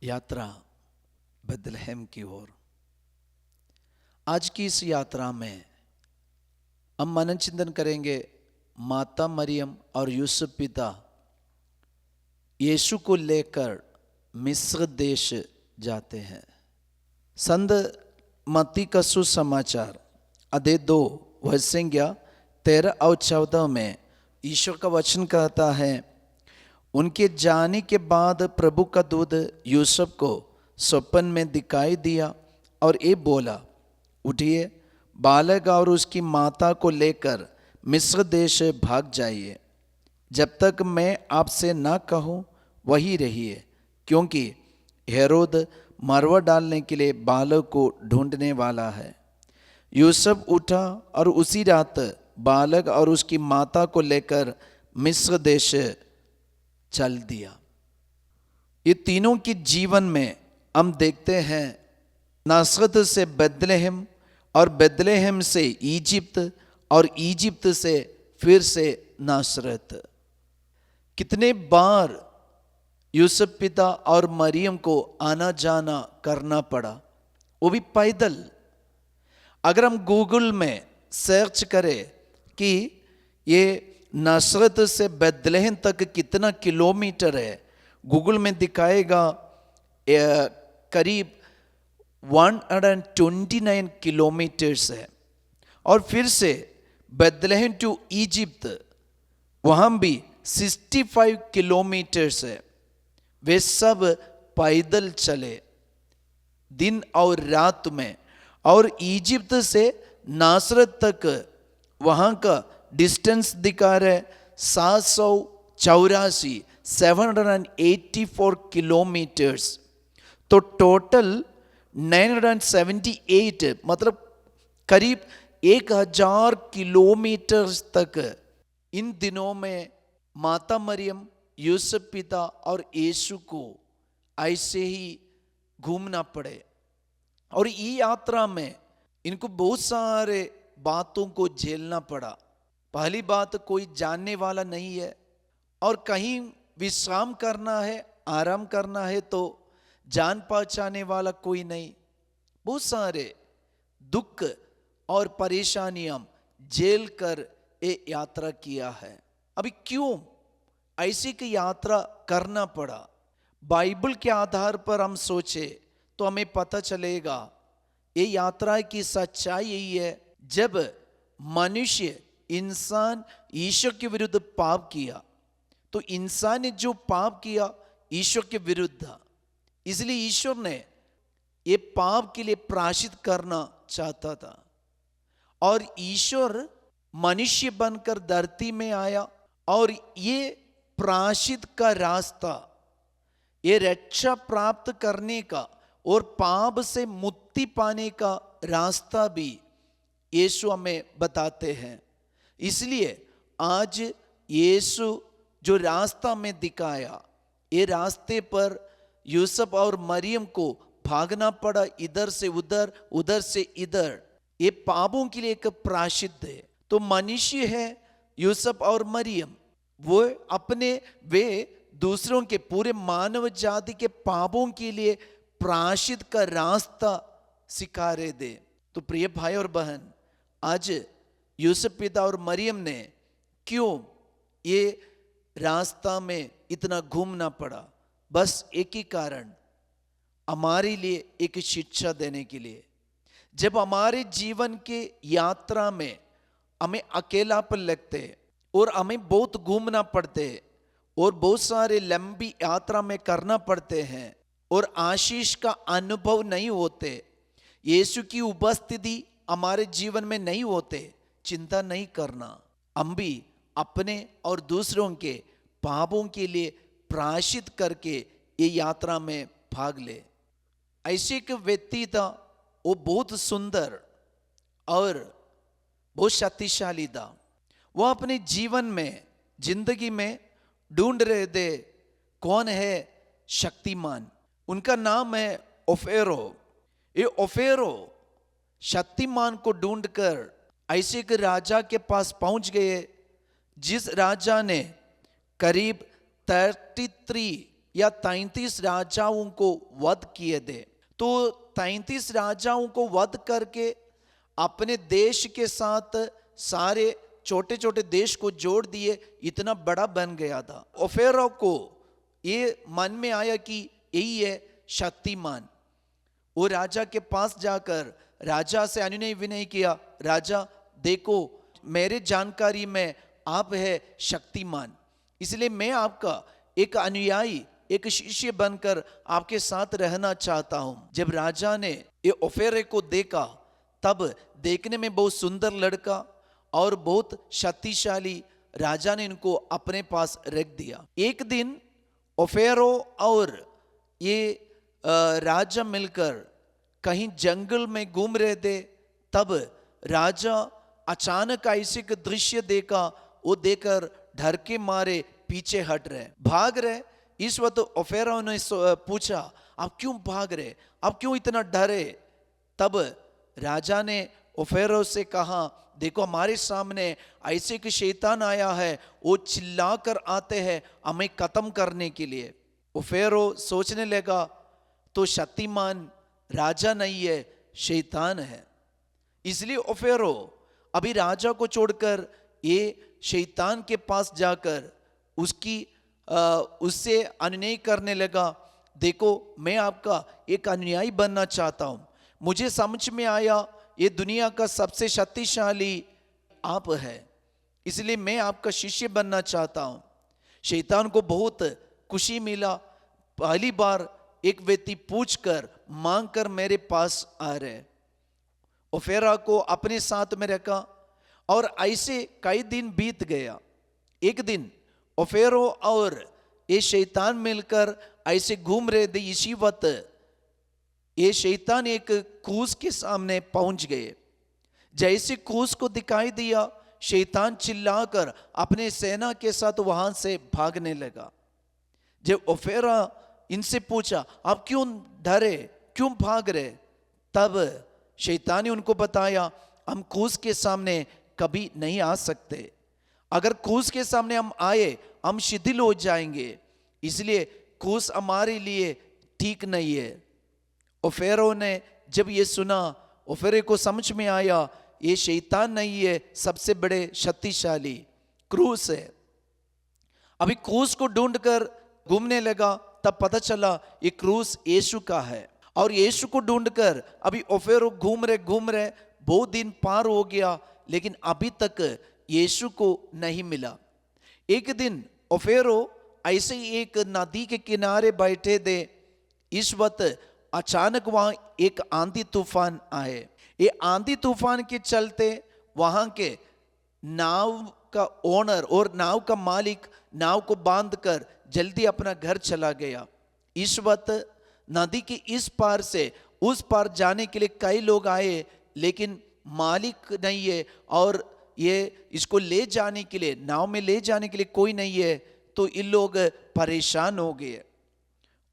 यात्रा बेथलेहम की ओर। आज की इस यात्रा में हम मनन चिंतन करेंगे माता मरियम और यूसुफ पिता यीशु को लेकर मिस्र देश जाते हैं। संत मत्ती का सुसमाचार अध्याय 2 संज्ञा 13 और 14 में ईश्वर का वचन कहता है, उनके जाने के बाद प्रभु का दूत यूसुफ को स्वप्न में दिखाई दिया और ये बोला, उठिए, बालक और उसकी माता को लेकर मिस्र देश भाग जाइए। जब तक मैं आपसे ना कहूँ वहीं रहिए, क्योंकि हेरोद मरवा डालने के लिए बालक को ढूंढने वाला है। यूसुफ उठा और उसी रात बालक और उसकी माता को लेकर मिस्र देश चल दिया। ये तीनों के जीवन में हम देखते हैं, नासरत से बेथलेहम और बेथलेहम से इजिप्त और इजिप्त से फिर से नासरत। कितने बार यूसुफ पिता और मरियम को आना जाना करना पड़ा, वो भी पैदल। अगर हम गूगल में सर्च करें कि ये नासरत से बेथलेहम तक कितना किलोमीटर है, गूगल में दिखाएगा करीब 129 किलोमीटर्स है। और फिर से बेथलेहम टू इजिप्ट वहाँ भी 65 किलोमीटर्स है। वे सब पैदल चले दिन और रात में। और इजिप्त से नासरत तक वहाँ का डिस्टेंस दिखा रहे 784 किलोमीटर्स। तो टोटल 978 मतलब करीब 1000 किलोमीटर तक इन दिनों में माता मरियम, यूसुफ पिता और यीशु को ऐसे ही घूमना पड़े। और ये यात्रा में इनको बहुत सारे बातों को झेलना पड़ा। पहली बात, कोई जानने वाला नहीं है, और कहीं विश्राम करना है, आराम करना है तो जान पहचाने वाला कोई नहीं। बहुत सारे दुख और परेशानियां झेल कर ये यात्रा किया है। अभी क्यों ऐसी की यात्रा करना पड़ा? बाइबल के आधार पर हम सोचे तो हमें पता चलेगा ये यात्रा की सच्चाई यही है, जब मनुष्य इंसान ईश्वर के विरुद्ध पाप किया तो इंसान ने जो पाप किया ईश्वर के विरुद्ध था। इसलिए ईश्वर ने ये पाप के लिए प्रायश्चित करना चाहता था, और ईश्वर मनुष्य बनकर धरती में आया। और ये प्रायश्चित का रास्ता, ये रक्षा प्राप्त करने का और पाप से मुक्ति पाने का रास्ता भी यीशु हमें बताते हैं। इसलिए आज यीशु जो रास्ता में दिखाया, ये रास्ते पर यूसुफ और मरियम को भागना पड़ा, इधर से उधर, उधर से इधर। ये पापों के लिए एक प्रायश्चित है। तो मनुष्य है यूसुफ और मरियम, वो वे दूसरों के, पूरे मानव जाति के पापों के लिए प्रायश्चित का रास्ता सिखा रहे थे। तो प्रिय भाई और बहन, आज यूसुफ पिता और मरियम ने क्यों ये रास्ता में इतना घूमना पड़ा? बस एक ही कारण, हमारे लिए एक शिक्षा देने के लिए। जब हमारे जीवन के यात्रा में हमें अकेलापन लगते और हमें बहुत घूमना पड़ते और बहुत सारे लंबी यात्रा में करना पड़ते हैं और आशीष का अनुभव नहीं होते, यीशु की उपस्थिति हमारे जीवन में नहीं होते, चिंता नहीं करना। हम भी अपने और दूसरों के पापों के लिए प्रायश्चित करके ये यात्रा में भाग ले। ऐसे एक व्यक्ति था, वो बहुत सुंदर और बहुत शक्तिशाली था। वो अपने जीवन में, जिंदगी में ढूंढ रहे थे कौन है शक्तिमान। उनका नाम है ओफेरो। ये ओफेरो शक्तिमान को ढूंढकर ऐसे एक राजा के पास पहुंच गए, जिस राजा ने करीब 33 या 33 राजाओं को वध किए थे। तो 33 राजाओं को वध करके अपने देश के साथ सारे छोटे छोटे देश को जोड़ दिए, इतना बड़ा बन गया था। और फेरो को ये मन में आया कि यही है शक्तिमान। वो राजा के पास जाकर राजा से अनुनय विनय किया, राजा देखो मेरे जानकारी में आप है शक्तिमान, इसलिए मैं आपका एक अनुयायी, एक शिष्य बनकर आपके साथ रहना चाहता हूं। जब राजा ने ये ओफेरे को देखा, तब देखने में बहुत सुंदर लड़का और बहुत शक्तिशाली, राजा ने इनको अपने पास रख दिया। एक दिन ओफेरो और ये राजा मिलकर कहीं जंगल में घूम रहे थे, तब राजा अचानक ऐसे एक दृश्य देखा। वो देखकर डर के मारे पीछे हट रहे, भाग रहे। इस वक्त ओफेरो ने पूछा, आप क्यों भाग रहे, आप क्यों इतना डरे? तब राजा ने ओफेरो से कहा, देखो हमारे सामने ऐसे कि शैतान आया है, वो चिल्लाकर आते हैं हमें खत्म करने के लिए। ओफेरो सोचने लगा, तो शक्तिमान राजा नहीं है, शैतान है। इसलिए ओफेरो अभी राजा को छोड़कर ये शैतान के पास जाकर उससे अनुनय करने लगा, देखो मैं आपका एक अनुयायी बनना चाहता हूं, मुझे समझ में आया ये दुनिया का सबसे शक्तिशाली आप है, इसलिए मैं आपका शिष्य बनना चाहता हूं। शैतान को बहुत खुशी मिला, पहली बार एक व्यक्ति पूछकर मांग कर मेरे पास आ रहे। ओफेरा को अपने साथ में रखा और ऐसे कई दिन बीत गया। एक दिन ओफेरो और ये शैतान मिलकर ऐसे घूम रहे थे। इसी वक्त ये शैतान एक कूस के सामने पहुंच गए। जैसे कूस को दिखाई दिया, शैतान चिल्लाकर अपने सेना के साथ वहां से भागने लगा। जब ओफेरा इनसे पूछा, आप क्यों डरे, क्यों भाग रहे? तब शैतान ने उनको बताया, हम कूस के सामने कभी नहीं आ सकते, अगर कूस के सामने हम आए हम शिथिल हो जाएंगे, इसलिए कूस हमारे लिए ठीक नहीं है। ओफेरो ने जब ये सुना, ओफेरे को समझ में आया ये शैतान नहीं है, सबसे बड़े शक्तिशाली क्रूस है। अभी क्रूस को ढूंढकर घूमने लगा, तब पता चला ये क्रूस यीशु का है। और यीशु को ढूंढकर अभी ओफेरो घूम रहे, बहुत दिन पार हो गया, लेकिन अभी तक यीशु को नहीं मिला। एक दिन ओफेरो ऐसे ही एक नदी के किनारे बैठे थे। इस वक्त अचानक वहां एक आंधी तूफान आए। ये आंधी तूफान के चलते वहां के नाव का ओनर और नाव का मालिक नाव को बांधकर जल्दी अपना घर चला गया। इस वक्त नदी के इस पार से उस पार जाने के लिए कई लोग आए, लेकिन मालिक नहीं है और ये इसको ले जाने के लिए, नाव में ले जाने के लिए कोई नहीं है। तो इन लोग परेशान हो गए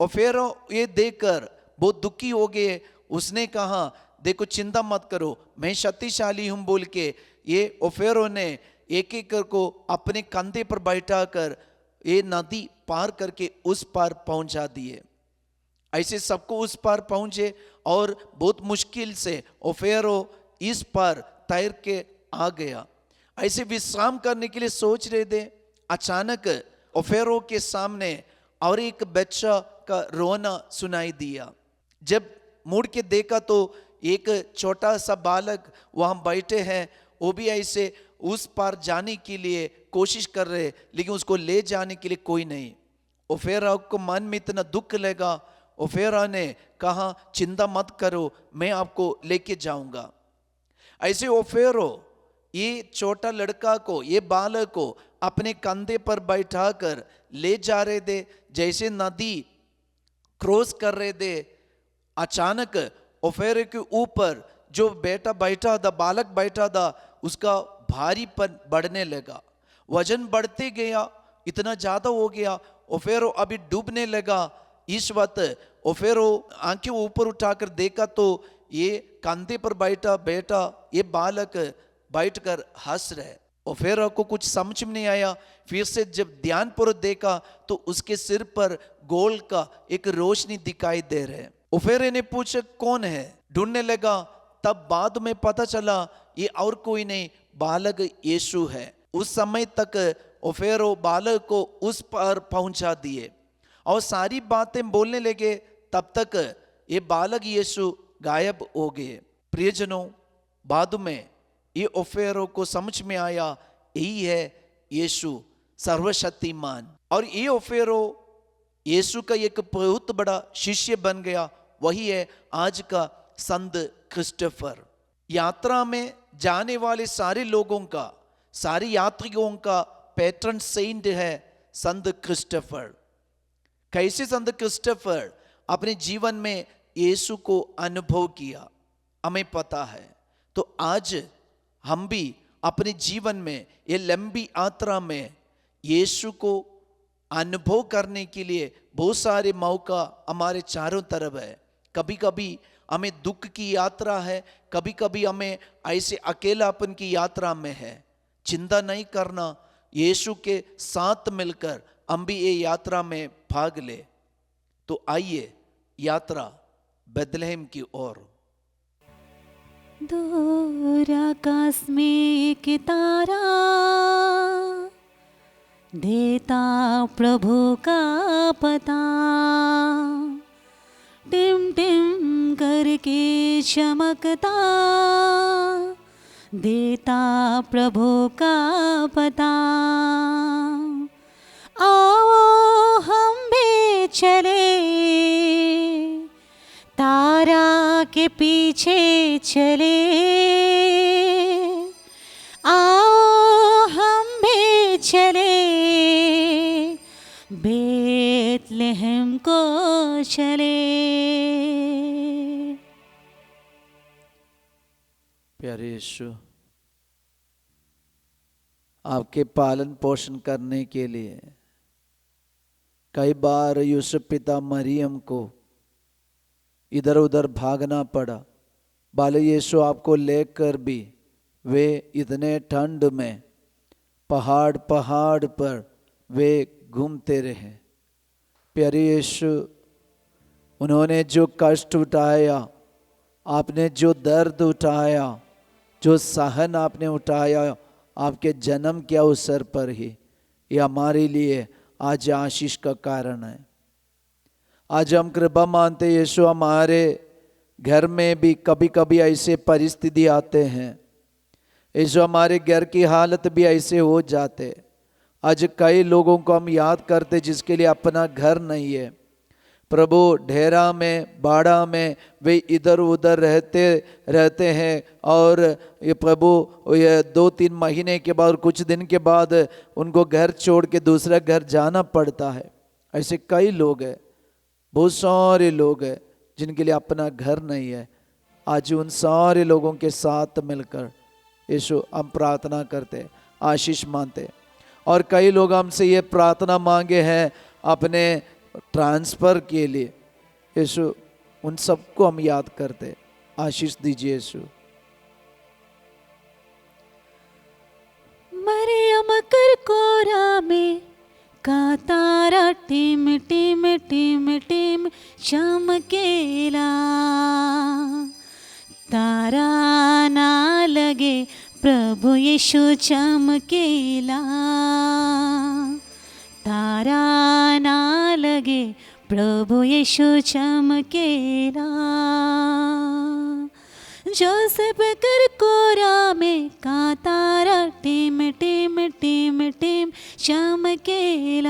और फिर ये देखकर बहुत दुखी हो गए। उसने कहा, देखो चिंता मत करो, मैं शक्तिशाली हूं बोल के ये ओफेरो ने एक एक को अपने कंधे पर बैठाकर ये नदी पार करके उस पार पहुंचा दिए। ऐसे सबको उस पार पहुंचे और बहुत मुश्किल से ओफेरो इस पार तैर के आ गया। ऐसे विश्राम करने के लिए सोच रहे थे, अचानक ओफेरो के सामने और एक बच्चा का रोना सुनाई दिया। जब मुड़ के देखा तो एक छोटा सा बालक वहां बैठे हैं, वो भी ऐसे उस पार जाने के लिए कोशिश कर रहे, लेकिन उसको ले जाने के लिए कोई नहीं। ओफेरा को मन में इतना दुख लगा, ओफेरा ने कहा, चिंता मत करो, मैं आपको लेके जाऊंगा। ऐसे ओफेरो ये छोटा लड़का को, ये बालक को अपने कंधे पर बैठाकर ले जा रहे थे। जैसे नदी क्रॉस कर रहे थे, अचानक ओफेरो के ऊपर जो बेटा बैठा था, बालक बैठा था, उसका भारीपन बढ़ने लगा, वजन बढ़ते गया, इतना ज्यादा हो गया, ओफेरो अभी डूबने लगा। इस वक्त ओफेरो आंखें ऊपर उठाकर देखा तो ये कंधे पर बैठा बेटा, ये बालक बैठकर हंस रहे। ओफेरा को कुछ समझ में नहीं आया। फिर से जब ध्यानपूर्वक देखा तो उसके सिर पर गोल का एक रोशनी दिखाई दे रहे। ओफेरे ने पूछा कौन है, ढूंढने लगा। तब बाद में पता चला ये और कोई नहीं, बालक यीशु है। उस समय तक ओफेरो बालक को उस पर पहुंचा दिए और सारी बातें बोलने लगे। तब तक ये बालक यीशु गायब हो गए। प्रियजनों, बाद में ये ओफेरो को समझ में आया यही है यीशु सर्वशक्तिमान। और ये ओफेरो यीशु का एक बहुत बड़ा शिष्य बन गया। वही है आज का संत क्रिस्टोफर। यात्रा में जाने वाले सारे लोगों का, सारे यात्रियों का पैट्रन सेंट है संत क्रिस्टोफर। कैसे संत क्रिस्टोफर अपने जीवन में यीशु को अनुभव किया हमें पता है। तो आज हम भी अपने जीवन में ये लंबी यात्रा में यीशु को अनुभव करने के लिए बहुत सारे मौका हमारे चारों तरफ है। कभी कभी हमें दुख की यात्रा है, कभी कभी हमें ऐसे अकेलापन की यात्रा में है। चिंता नहीं करना, यीशु के साथ मिलकर हम भी ये यात्रा में भाग ले। तो आइए यात्रा बेथलेहम की ओर। दूर आकाश में एक तारा देता प्रभु का पता, टिम टिम करके चमकता देता प्रभु का पता। आओ हम भी चले तारा के पीछे चले, आओ हम भी चले बेथलेहम को चले। प्यारे यीशु, आपके पालन पोषण करने के लिए कई बार यूसुफ पिता मरियम को इधर उधर भागना पड़ा। बाल यीशु आपको लेकर भी वे इतने ठंड में पहाड़ पहाड़ पर वे घूमते रहे। प्यारे यीशु, उन्होंने जो कष्ट उठाया, आपने जो दर्द उठाया, जो सहन आपने उठाया आपके जन्म के अवसर पर ही, ये हमारे लिए आज आशीष का कारण है। आज हम कृपा मानते यीशु, हमारे घर में भी कभी कभी ऐसे परिस्थिति आते हैं यीशु, हमारे घर की हालत भी ऐसे हो जाते। आज कई लोगों को हम याद करते जिसके लिए अपना घर नहीं है। प्रभु ढेरा में, बाड़ा में वे इधर उधर रहते हैं और ये प्रभु ये 2-3 महीने के बाद, कुछ दिन के बाद उनको घर छोड़ के दूसरा घर जाना पड़ता है। ऐसे कई लोग हैं, बहुत सारे लोग हैं जिनके लिए अपना घर नहीं है। आज उन सारे लोगों के साथ मिलकर यीशु हम प्रार्थना करते, आशीष मानते। और कई लोग हमसे ये प्रार्थना मांगे हैं अपने ट्रांसफ़र के लिए। यीशु उन सबको हम याद करते, आशीष दीजिए यीशु। मरियम करकोरा में का तारा टिम टिम टिम टिम चमकेला, तारा ना लगे प्रभु यीशु चमकेला, तारा ना लगे प्रभु यीशु चमकेला। जोसेफ करकोरा में का तारा टिम टिम टिम टिम चमकेला,